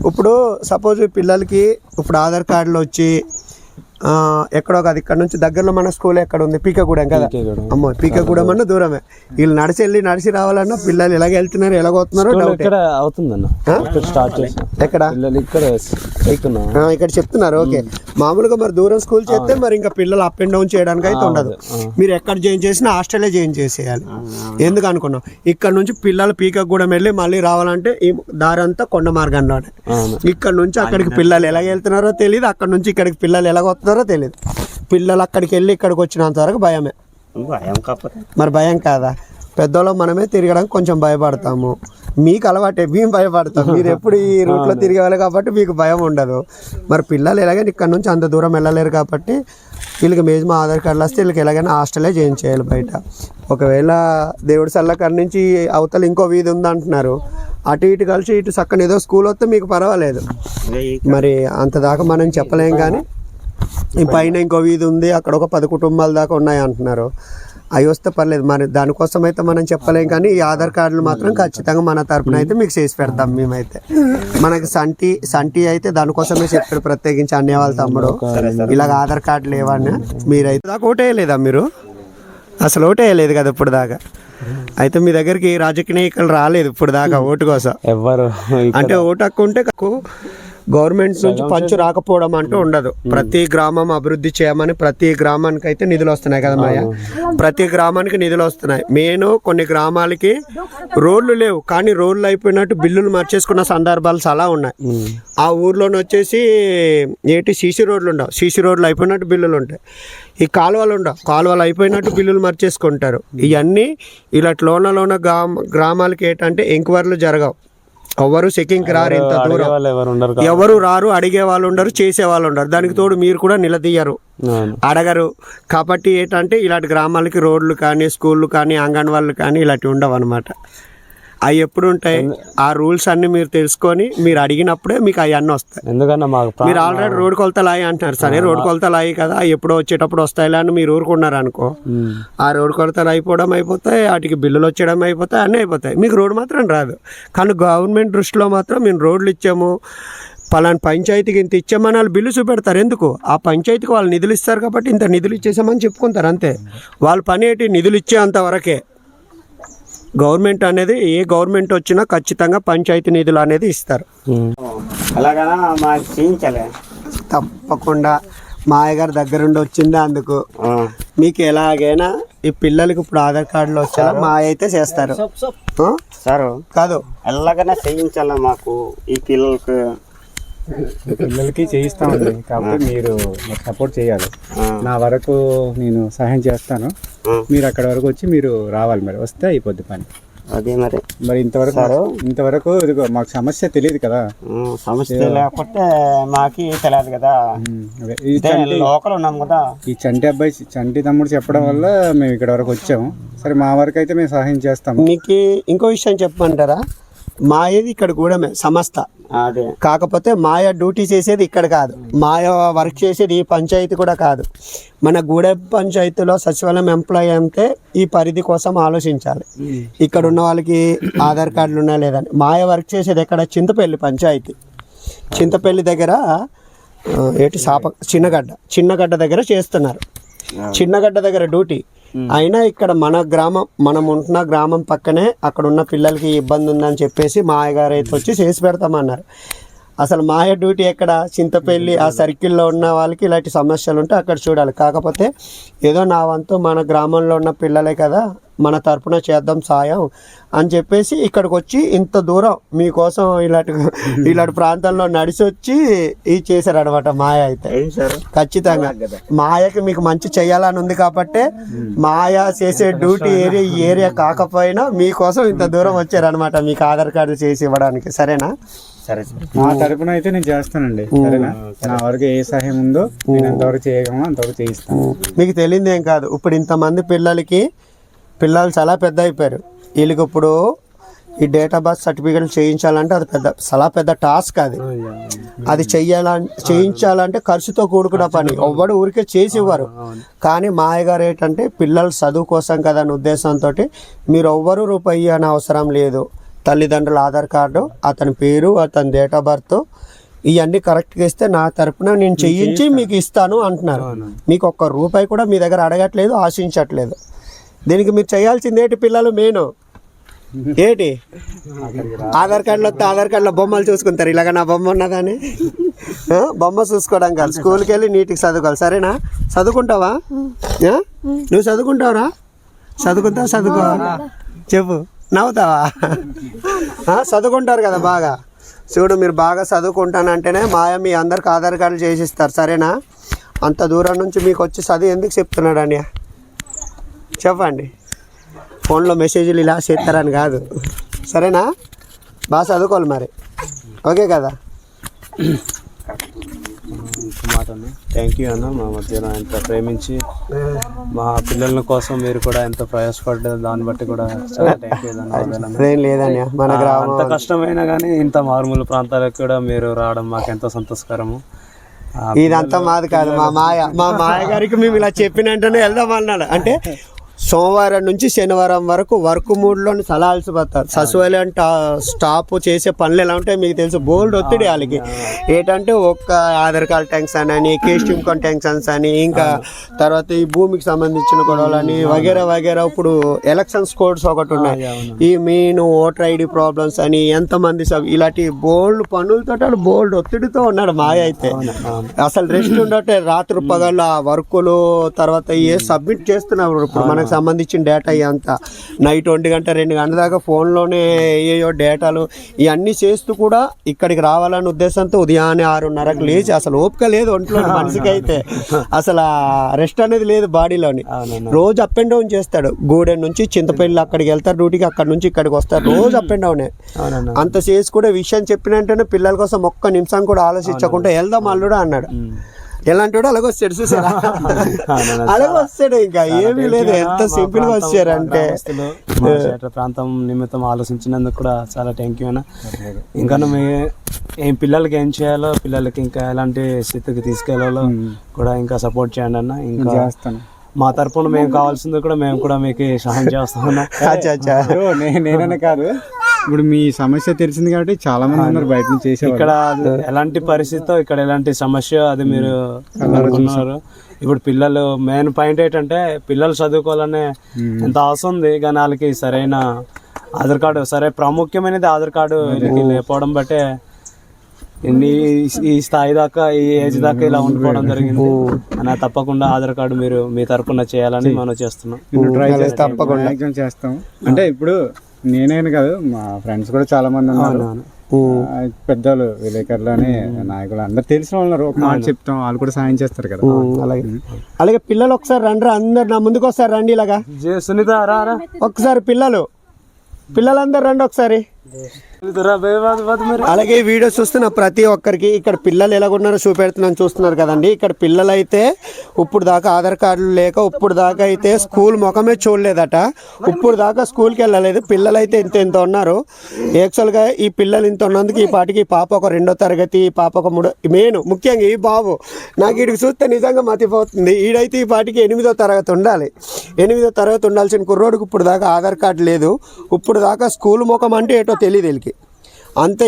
[SPEAKER 1] ఇప్పుడు సపోజ్ పిల్లలకి ఇప్పుడు ఆధార్ కార్డులో వచ్చి ఎక్కడో కాదు, ఇక్కడ నుంచి దగ్గరలో మన స్కూల్ ఎక్కడ ఉంది, పీకగూడెం కదా. అమ్మో, పీకగూడెం అన్న దూరమే. వీళ్ళు నడిచి రావాలన్నా పిల్లలు ఎలాగ వెళ్తున్నారు ఎలాగొస్తున్నారో ఇక్కడ చెప్తున్నారు. ఓకే, మామూలుగా మరి దూరం స్కూల్ చేస్తే మరి ఇంకా పిల్లలు అప్ అండ్ డౌన్ చేయడానికి అయితే ఉండదు. మీరు ఎక్కడ జాయిన్ చేసినా హాస్టలే జాయిన్ చేసేయాలి. ఎందుకు అనుకున్నాం, ఇక్కడ నుంచి పిల్లలు పీకగూడెం వెళ్ళి మళ్ళీ రావాలంటే ఈ దారి అంతా కొండ మార్గంలోనే. ఇక్కడ నుంచి అక్కడికి పిల్లలు ఎలాగ వెళ్తున్నారో తెలియదు, అక్కడ నుంచి ఇక్కడికి పిల్లలు ఎలాగ వస్తున్నారో తెలియదు. పిల్లలు అక్కడికి వెళ్ళి ఇక్కడికి వచ్చినంత వరకు భయమే. మరి భయం కాదా? పెద్దోళ్ళం మనమే తిరగడానికి కొంచెం భయపడతాము. మీకు అలవాటే, మేము భయపడతాం. మీరు ఎప్పుడు ఈ రూట్లో తిరిగేవాళ్ళు కాబట్టి మీకు భయం ఉండదు. మరి పిల్లలు ఎలాగైనా ఇక్కడ నుంచి అంత దూరం వెళ్ళలేరు కాబట్టి వీళ్ళకి మేజమా ఆధార్ కార్డులు వస్తే వీళ్ళకి ఎలాగైనా హాస్టలే జాయిన్ చేయాలి బయట. ఒకవేళ దేవుడి సల్లకాడ నుంచి అవతల ఇంకో వీధి ఉందంటున్నారు, అటు ఇటు కలిసి ఇటు చక్కని ఏదో స్కూల్ వస్తే మీకు పర్వాలేదు. మరి అంత దాకా మనం చెప్పలేం. కానీ ఈ పైన ఇంకో వీధి ఉంది, అక్కడ ఒక 10 కుటుంబాల దాకా ఉన్నాయి అంటున్నారు. అవి వస్తే పర్లేదు. మరి దానికోసం అయితే మనం చెప్పలేం. కానీ ఈ ఆధార్ కార్డులు మాత్రం ఖచ్చితంగా మన తరపున అయితే మీకు చేసి పెడతాం. మేమైతే మనకి సంటి అయితే దానికోసమే చెప్పాడు ప్రత్యేకించి అన్నే వాళ్ళ తమ్ముడు ఇలాగ ఆధార్ కార్డు లేవన్నా. మీరైతే దాకా ఓటేయలేదా? మీరు అసలు ఓటేయలేదు కదా ఇప్పుడు దాకా. అయితే మీ దగ్గరికి రాజకీయ నాయకులు రాలేదు ఇప్పుడు దాకా ఓటు కోసం.
[SPEAKER 2] ఎవరు
[SPEAKER 1] అంటే ఓటు హక్కు ఉంటే గవర్నమెంట్ నుంచి పంచు రాకపోవడం అంటూ ఉండదు. ప్రతి గ్రామం అభివృద్ధి చేయమని ప్రతి గ్రామానికి అయితే నిధులు వస్తున్నాయి కదా మాయ, ప్రతి గ్రామానికి నిధులు వస్తున్నాయి. మెయిన్ కొన్ని గ్రామాలకి రోడ్లు లేవు, కానీ రోడ్లు అయిపోయినట్టు బిల్లులు మార్చేసుకున్న సందర్భాలు చాలా ఉన్నాయి. ఆ ఊర్లోనే వచ్చేసి సీసీ రోడ్లు ఉండవు, సీసీ రోడ్లు అయిపోయినట్టు బిల్లులు ఉంటాయి. ఈ కాలువలు ఉండవు, కాలువలు అయిపోయినట్టు బిల్లులు మార్చేసుకుంటారు. ఇవన్నీ ఇలా లోన గ్రామాలకి ఏంటంటే ఎంక్వైరీలు జరగవు, ఎవరు చెకింగ్కి రారు. ఇంత దూరం ఎవరు రారు, అడిగే వాళ్ళు ఉండరు, చేసే వాళ్ళు ఉండరు. దానికి తోడు మీరు కూడా నిలదీయరు, అడగరు. కాబట్టి ఏంటంటే ఇలాంటి గ్రామాలకి రోడ్లు కానీ స్కూళ్ళు కానీ అంగన్వాళ్ళు కానీ ఇలాంటివి ఉండవు అనమాట. అవి ఎప్పుడు ఉంటాయి, ఆ రూల్స్ అన్ని మీరు తెలుసుకొని మీరు అడిగినప్పుడే మీకు అవన్నీ వస్తాయి.
[SPEAKER 2] ఎందుకన్నా మీరు
[SPEAKER 1] ఆల్రెడీ రోడ్డు కొలతలు అయ్యి అంటున్నారు, సరే రోడ్డు కొలతలు అయ్యి కదా ఎప్పుడో వచ్చేటప్పుడు వస్తాయిలే అని మీరు ఊరుకున్నారు అనుకో, ఆ రోడ్డు కొలతలు అయిపోవడం అయిపోతాయి, వాటికి బిల్లులు వచ్చేయడం అయిపోతాయి, అన్నీ అయిపోతాయి. మీకు రోడ్డు మాత్రం రాదు. కానీ గవర్నమెంట్ దృష్టిలో మాత్రం మేము రోడ్లు ఇచ్చాము, పలానా పంచాయతీకి ఇంత ఇచ్చామని వాళ్ళు బిల్లు చూపెడతారు. ఎందుకు? ఆ పంచాయతీకి వాళ్ళు నిధులు ఇస్తారు కాబట్టి ఇంత నిధులు ఇచ్చేసామని చెప్పుకుంటారు అంతే. వాళ్ళ పని ఏంటి, నిధులు ఇచ్చేంత వరకే. గవర్నమెంట్ అనేది ఏ గవర్నమెంట్ వచ్చినా ఖచ్చితంగా పంచాయతీ నిధులు అనేది ఇస్తారు.
[SPEAKER 3] అలాగా మాకు చేయించాలి
[SPEAKER 1] తప్పకుండా మాయగారి దగ్గరుండి వచ్చిందే అందుకు. మీకు ఎలాగైనా ఈ పిల్లలకి ఇప్పుడు ఆధార్ కార్డులు వచ్చేలా మాయ అయితే చేస్తారు
[SPEAKER 3] సార్.
[SPEAKER 1] కాదు,
[SPEAKER 3] ఎలాగైనా చేయించాలా మాకు ఈ
[SPEAKER 4] పిల్లలకి చేయిస్తామండి. కాబట్టి మీరు సపోర్ట్ చేయాలి. నా వరకు నేను సహాయం చేస్తాను, మీరు అక్కడ వరకు వచ్చి మీరు రావాలి. మరి వస్తే అయిపోద్ది పని.
[SPEAKER 3] అదే
[SPEAKER 4] మరి ఇంతవరకు ఇదిగో మాకు సమస్య తెలియదు కదా,
[SPEAKER 3] సమస్య లేకపోతే మాకి తెలియదు కదా, లోకల్ ఉన్నాం కదా.
[SPEAKER 4] ఈ చంటి తమ్ముడు చెప్పడం వల్ల మేము ఇక్కడ వరకు వచ్చాము. సరే మా వరకు అయితే మేము సహాయం చేస్తాము.
[SPEAKER 1] మీకు ఇంకో విషయం చెప్పమంటారా, మాయది ఇక్కడ గూడమే సంస్థ.
[SPEAKER 3] అదే
[SPEAKER 1] కాకపోతే మాయ డ్యూటీ చేసేది ఇక్కడ కాదు, మాయ వర్క్ చేసేది ఈ పంచాయతీ కూడా కాదు. మన గూడెం పంచాయతీలో సచివాలయం ఎంప్లాయీ అంటే ఈ పరిధి కోసం ఆలోచించాలి. ఇక్కడ ఉన్న వాళ్ళకి ఆధార్ కార్డులు ఉన్నా లేదని. మాయ వర్క్ చేసేది ఎక్కడ, చింతపల్లి పంచాయతీ, చింతపల్లి దగ్గర చిన్నగడ్డ దగ్గర చేస్తున్నారు. చిన్నగడ్డ దగ్గర డ్యూటీ అయినా ఇక్కడ మన గ్రామం, మనం ఉంటున్న గ్రామం పక్కనే అక్కడ ఉన్న పిల్లలకి ఇబ్బంది ఉందని చెప్పేసి మాయగారు అయితే వచ్చి చేసి పెడతామన్నారు. అసలు మాయ డ్యూటీ ఎక్కడ, చింతపల్లి ఆ సర్కిల్లో ఉన్న వాళ్ళకి ఇలాంటి సమస్యలు ఉంటే అక్కడ చూడాలి. కాకపోతే ఏదో నా వంతు మన గ్రామంలో ఉన్న పిల్లలే కదా, మన తరపున చేద్దాం సాయం అని చెప్పేసి ఇక్కడికి వచ్చి ఇంత దూరం మీకోసం ఇలాంటి ప్రాంతాల్లో నడిచి వచ్చి ఇది చేశారు అనమాట మాయ అయితే. ఖచ్చితంగా మాయకి మీకు మంచి చేయాలని ఉంది కాబట్టి మాయ చేసే డ్యూటీ ఏరియా కాకపోయినా మీకోసం ఇంత దూరం వచ్చారనమాట, మీకు ఆధార్ కార్డు చేసి ఇవ్వడానికి. సరేనా?
[SPEAKER 3] సరే
[SPEAKER 4] నా తరపున అయితే నేను చేస్తానండి. సరేనా? నా వరకు ఏ సహాయం ఉందో నేను ఎంతవరకు చేయగలను అంతవరకు చేయిస్తాను.
[SPEAKER 1] మీకు తెలియదు ఏం కాదు, ఇప్పుడు ఇంతమంది పిల్లలు చాలా పెద్ద అయిపోయారు. వీళ్ళకి ఇప్పుడు ఈ డేట్ ఆఫ్ బర్త్ సర్టిఫికేట్ చేయించాలంటే అది చాలా పెద్ద టాస్క్. అది చేయించాలంటే ఖర్చుతో కూడుకున్న పని, ఎవ్వడు ఊరికే చేసి ఇవ్వరు. కానీ మాయగారు ఏంటంటే పిల్లలు చదువు కోసం కదా అనే ఉద్దేశంతో మీరు ఎవ్వరూ రూపాయి అని అవసరం లేదు, తల్లిదండ్రుల ఆధార్ కార్డు, అతని పేరు, అతని డేట్ ఆఫ్ బర్త్ ఇవన్నీ కరెక్ట్గా ఇస్తే నా తరపున నేను చేయించి మీకు ఇస్తాను అంటున్నారు. మీకు ఒక్క రూపాయి కూడా మీ దగ్గర అడగట్లేదు, ఆశించట్లేదు. దీనికి మీరు చేయాల్సింది ఏంటి, పిల్లలు మెయిన్ ఏంటి, ఆధార్ కార్డులో బొమ్మలు చూసుకుంటారు. ఇలాగ నా బొమ్మ ఉన్నదని బొమ్మ చూసుకోవడం కాదు, స్కూల్కి వెళ్ళి నీట్గా చదువుకోవాలి. సరేనా? చదువుకుంటావా? నువ్వు చదువుకుంటావురా? చదువుకో చెప్పు, నవ్వుతావా? చదువుకుంటారు కదా బాగా. చూడు, మీరు బాగా చదువుకుంటానంటేనే మాయ మీ అందరికి ఆధార్ కార్డులు చేసిస్తారు. సరేనా? అంత దూరం నుంచి మీకు వచ్చి చదువు ఎందుకు చెప్తున్నాడు అని చెప్పండి. ఫోన్లో మెసేజ్లు ఇలా చేస్తారని కాదు. సరేనా? బాగా చదువుకోవాలి మరి. ఓకే కదా?
[SPEAKER 2] మాట థ్యాంక్ యూ అన్న. మా మధ్యలో ఎంత ప్రేమించి మా పిల్లల కోసం మీరు కూడా ఎంత ప్రయాసపడ్డారు, దాన్ని బట్టి కూడా చాలా థ్యాంక్ యూ అన్న.
[SPEAKER 1] లేదన్నా, మన గ్రామం
[SPEAKER 2] అంత కష్టమైనా కానీ ఇంత మారుమూల ప్రాంతాలకు కూడా మీరు రావడం మాకు ఎంతో సంతోషకరము.
[SPEAKER 1] ఇదంతా మాది కాదు, మా మాయ గారికి మేము ఇలా చెప్పిన వెంటనే వెళ్దాం అన్నాడు. అంటే సోమవారం నుంచి శనివారం వరకు వర్క్ మూడ్లోని సలాల్సి పోతారు. సచివాలయం స్టాప్ చేసే పనులు ఎలా ఉంటాయి మీకు తెలుసు. బోల్డ్ ఒత్తిడి వాళ్ళకి ఏంటంటే ఒక్క ఆధార్ కార్డ్ టెన్షన్ అని, కేస్ట్ ఇన్కమ్ టెన్షన్స్ అని, ఇంకా తర్వాత ఈ భూమికి సంబంధించిన గొడవలని వగేరా వగేరా. ఇప్పుడు ఎలక్షన్స్ కోడ్స్ ఒకటి ఉన్నాయి, ఈ మెయిన్ ఓటర్ ఐడి ప్రాబ్లమ్స్ అని, ఎంతమంది ఇలాంటి బోల్డ్ పనులతో బోల్డ్ ఒత్తిడితో ఉన్నాడు మాయ అయితే. అసలు రెస్ట్ ఉండటే రాత్రి పగళ్ళు ఆ వర్కులు, తర్వాత ఏ సబ్మిట్ చేస్తున్నారు ఇప్పుడు మనకు సంబంధించిన డేటా అంతా నైట్ 1 గంట 2 గంటల దాకా ఫోన్లోనే ఏయో డేటాలు ఇవన్నీ చేస్తూ కూడా ఇక్కడికి రావాలనే ఉద్దేశంతో ఉదయాన్నే 6:30కు లేచి, అసలు ఓపిక లేదు ఒంట్లో మనిషికి అయితే, అసలు రెస్ట్ అనేది లేదు బాడీలోని. రోజు అప్ అండ్ డౌన్ చేస్తాడు. గూడెం నుంచి చింతపల్లి అక్కడికి వెళ్తారు డ్యూటీకి, అక్కడ నుంచి ఇక్కడికి వస్తారు, రోజు అప్ అండ్ డౌనే. అంత చేసి కూడా విషయం చెప్పినంటేనే పిల్లల కోసం ఒక్క నిమిషం కూడా ఆలోచించకుండా వెళ్దాం అల్లుడా అన్నాడు. ఎలాంటి వాడు అలాగ వచ్చాడు చూసారా, అలాగ వస్తాడు, ఇంకా ఏమీ లేదు. ఎంత సింపుల్ గా వచ్చారంటే.
[SPEAKER 2] ప్రాంతం నిమిత్తం ఆలోచించినందుకు కూడా చాలా థ్యాంక్ యూ అన్న. ఇంకా ఏం పిల్లలకి ఏం చేయాలో, పిల్లలకి ఇంకా ఎలాంటి స్థితికి తీసుకెళ్లాలో కూడా ఇంకా సపోర్ట్ చేయండి అన్న. ఇంకా మా తరపున మేము కావాల్సింది కూడా మేము కూడా మీకు సహాయం చేస్తామన్నా.
[SPEAKER 4] నేననే కాదు, ఇప్పుడు మీ సమస్య తెలిసింది కాబట్టి చాలా మంది ఉన్నారు బయట నుంచి చేసే.
[SPEAKER 2] ఇక్కడ ఎలాంటి పరిస్థితితో, ఇక్కడ ఎలాంటి సమస్య అది మీరు అనుకున్నారు. ఇప్పుడు పిల్లలు మెయిన్ పాయింట్ ఏంటంటే పిల్లలు చదువుకోవాలనే ఎంత ఆశ ఉంది, కానీ వాళ్ళకి సరైన ఆధార్ కార్డు, సరే ప్రాముఖ్యమైనది ఆధార్ కార్డు లేకపోవడం బట్టే ఈ స్థాయి దాకా, ఈ ఏజ్ దాకా ఇలా ఉండిపోవడం జరిగింది. అన్న తప్పకుండా ఆధార్ కార్డు మీరు మీ తరపున చేయాలని మనం చేస్తున్నాం.
[SPEAKER 4] తప్పకుండా చేస్తాం. అంటే ఇప్పుడు నేనే కాదు, మా ఫ్రెండ్స్ కూడా చాలా మంది ఉన్నారు, పెద్దలు విలేకరులు అని నాయకులు అందరు తెలిసిన వాళ్ళు ఒక మాట చెప్తాం, వాళ్ళు కూడా సాయం చేస్తారు కదా.
[SPEAKER 1] అలాగే పిల్లలు ఒకసారి రండి, అందరు నా ముందుకు వస్తారు రండి. ఇలాగా
[SPEAKER 2] సునీత రా
[SPEAKER 1] ఒకసారి పిల్లలందరూ రండి ఒకసారి. అలాగే ఈ వీడియో చూస్తున్న ప్రతి ఒక్కరికి ఇక్కడ పిల్లలు ఎలాగున్నారో చూపెడుతున్నాను, చూస్తున్నారు కదండి. ఇక్కడ పిల్లలు అయితే ఇప్పుడు దాకా ఆధార్ కార్డులు లేక ఇప్పుడు దాకా అయితే స్కూల్ ముఖమే చూడలేదట, ఇప్పుడు దాకా స్కూల్కి వెళ్ళలేదు. పిల్లలు అయితే ఇంత ఉన్నారు. యాక్చువల్గా ఈ పిల్లలు ఇంత ఉన్నందుకు ఈ పాటికి ఈ పాప ఒక 2వ తరగతి, ఈ పాప ఒక 3, మెయిన్ ముఖ్యంగా ఈ బాబు నాకు వీడికి చూస్తే నిజంగా మతిపోతుంది. ఈడైతే ఈ పాటికి 8వ తరగతి ఉండాలి. 8వ తరగతి ఉండాల్సిన కుర్రోడికి ఇప్పుడు దాకా ఆధార్ కార్డు లేదు. ఇప్పుడు దాకా స్కూల్ ముఖం అంటే ఏటో తెలియదు వీళ్ళకి. అంతే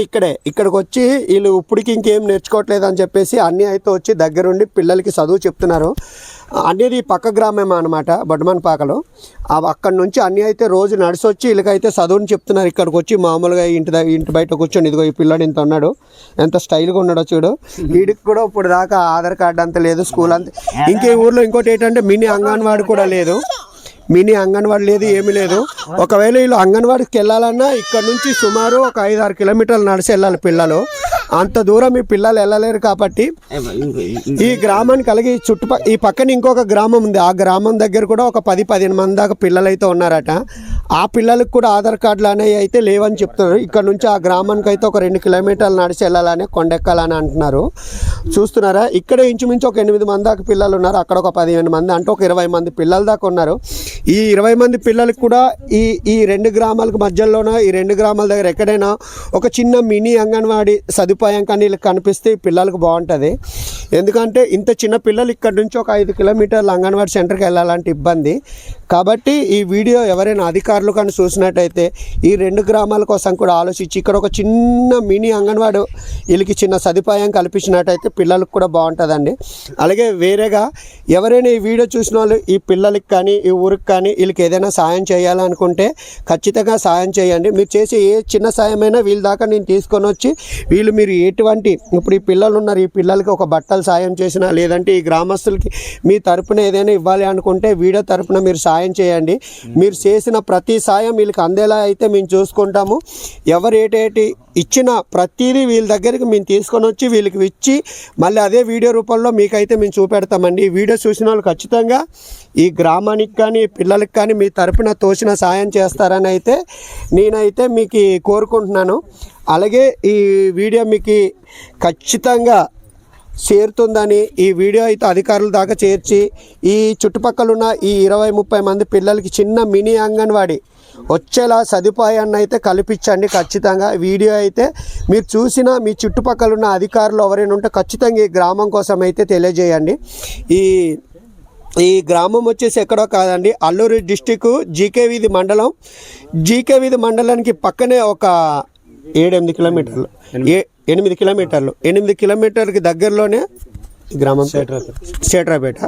[SPEAKER 1] ఇక్కడికి వచ్చి వీళ్ళు ఇప్పటికి ఇంకేం నేర్చుకోవట్లేదు అని చెప్పేసి అన్నీ అయితే వచ్చి దగ్గరుండి పిల్లలకి చదువు చెప్తున్నారు. అనేది పక్క గ్రామం అనమాట, బొడ్డమన్పాకలో. అక్కడి నుంచి అన్నీ అయితే రోజు నడిచి వచ్చి వీళ్ళకైతే చదువుని చెప్తున్నారు. ఇక్కడికి వచ్చి మామూలుగా ఇంటి బయట కూర్చొని, ఇదిగో ఈ పిల్లాడు ఇంత ఉన్నాడు, ఎంత స్టైల్గా ఉన్నాడో చూడు. వీడికి కూడా ఇప్పుడు దాకా ఆధార్ కార్డు అంత లేదు, స్కూల్ అంత. ఇంకే ఊర్లో ఇంకోటి ఏంటంటే మినీ అంగన్వాడీ కూడా లేదు, ఏమీ లేదు. ఒకవేళ వీళ్ళు అంగన్వాడికి వెళ్ళాలన్నా ఇక్కడ నుంచి సుమారు ఒక 5-6 కిలోమీటర్లు నడిచి వెళ్ళాలి పిల్లలు. అంత దూరం ఈ పిల్లలు వెళ్ళలేరు కాబట్టి ఈ గ్రామానికి అలాగే ఈ పక్కన ఇంకొక గ్రామం ఉంది. ఆ గ్రామం దగ్గర కూడా ఒక 10-15 మంది దాకా పిల్లలు అయితే ఉన్నారట. ఆ పిల్లలకు కూడా ఆధార్ కార్డులు అనేవి అయితే లేవని చెప్తున్నారు. ఇక్కడ నుంచి ఆ గ్రామానికి అయితే ఒక 2 కిలోమీటర్లు నడిచి వెళ్ళాలని, కొండెక్కాలని అంటున్నారు. చూస్తున్నారా, ఇక్కడ ఇంచుమించు ఒక 8 మంది దాకా పిల్లలు ఉన్నారు. అక్కడ ఒక 15 మంది, అంటే ఒక 20 మంది పిల్లల దాకా ఉన్నారు. ఈ 20 మంది పిల్లలకు కూడా ఈ 2 గ్రామాలకు మధ్యలోన, ఈ 2 గ్రామాల దగ్గర ఎక్కడైనా ఒక చిన్న మినీ అంగన్వాడీ సదుపాయం కానీ వీళ్ళకి కనిపిస్తే పిల్లలకు బాగుంటుంది. ఎందుకంటే ఇంత చిన్న పిల్లలు ఇక్కడ నుంచి ఒక 5 కిలోమీటర్ల అంగన్వాడీ సెంటర్కి వెళ్ళాలంటే ఇబ్బంది. కాబట్టి ఈ వీడియో ఎవరైనా అధికారులు కానీ చూసినట్టయితే ఈ 2 గ్రామాల కోసం కూడా ఆలోచించి ఇక్కడ ఒక చిన్న మినీ అంగన్వాడీ వీళ్ళకి చిన్న సదుపాయం కల్పించినట్టయితే పిల్లలకు కూడా బాగుంటుందండి. అలాగే వేరేగా ఎవరైనా ఈ వీడియో చూసిన వాళ్ళు ఈ పిల్లలకి కానీ ఈ ఊరికి కానీ వీళ్ళకి ఏదైనా సాయం చేయాలనుకుంటే ఖచ్చితంగా సాయం చేయండి. మీరు చేసే ఏ చిన్న సాయమైనా వీళ్ళ దాకా నేను తీసుకొని వచ్చి మీరు ఎటువంటి, ఇప్పుడు ఈ పిల్లలు ఉన్నారు, ఈ పిల్లలకి ఒక బట్టలు సాయం చేసినా, లేదంటే ఈ గ్రామస్తులకి మీ తరపున ఏదైనా ఇవ్వాలి అనుకుంటే వీడియో తరపున మీరు సాయం చేయండి. మీరు చేసిన ప్రతి సాయం వీళ్ళకి అందేలా అయితే మేము చూసుకుంటాము. ఎవరు ఏటేటి ఇచ్చిన ప్రతిదీ వీళ్ళ దగ్గరికి మేము తీసుకొని వచ్చి వీళ్ళకి ఇచ్చి మళ్ళీ అదే వీడియో రూపంలో మీకైతే మేము చూపెడతామండి. ఈ వీడియో చూసిన వాళ్ళు ఖచ్చితంగా ఈ గ్రామానికి కానీ పిల్లలకి కానీ మీ తరపున తోచిన సాయం చేస్తారని అయితే నేనైతే మీకు కోరుకుంటున్నాను. అలాగే ఈ వీడియో మీకు ఖచ్చితంగా చేరుతుందని ఈ వీడియో అయితే అధికారుల దాకా చేర్చి ఈ చుట్టుపక్కల ఉన్న ఈ 20-30 మంది పిల్లలకి చిన్న మినీ అంగన్వాడీ వచ్చేలా సదుపాయాన్ని అయితే కల్పించండి. ఖచ్చితంగా వీడియో అయితే మీరు చూసిన మీ చుట్టుపక్కల ఉన్న అధికారులు ఎవరైనా ఉంటే ఖచ్చితంగా ఈ గ్రామం కోసం అయితే తెలియజేయండి. ఈ గ్రామం వచ్చేసి ఎక్కడో కాదండి, అల్లూరు డిస్టిక్ జీకే వీధి మండలం. జీకే వీధి మండలానికి పక్కనే ఒక 7-8 కిలోమీటర్లు 8 కిలోమీటర్లు 8 కిలోమీటర్కి దగ్గరలోనే ఈ గ్రామం. సేట్రాపేట.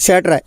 [SPEAKER 1] సేట్రాయ్.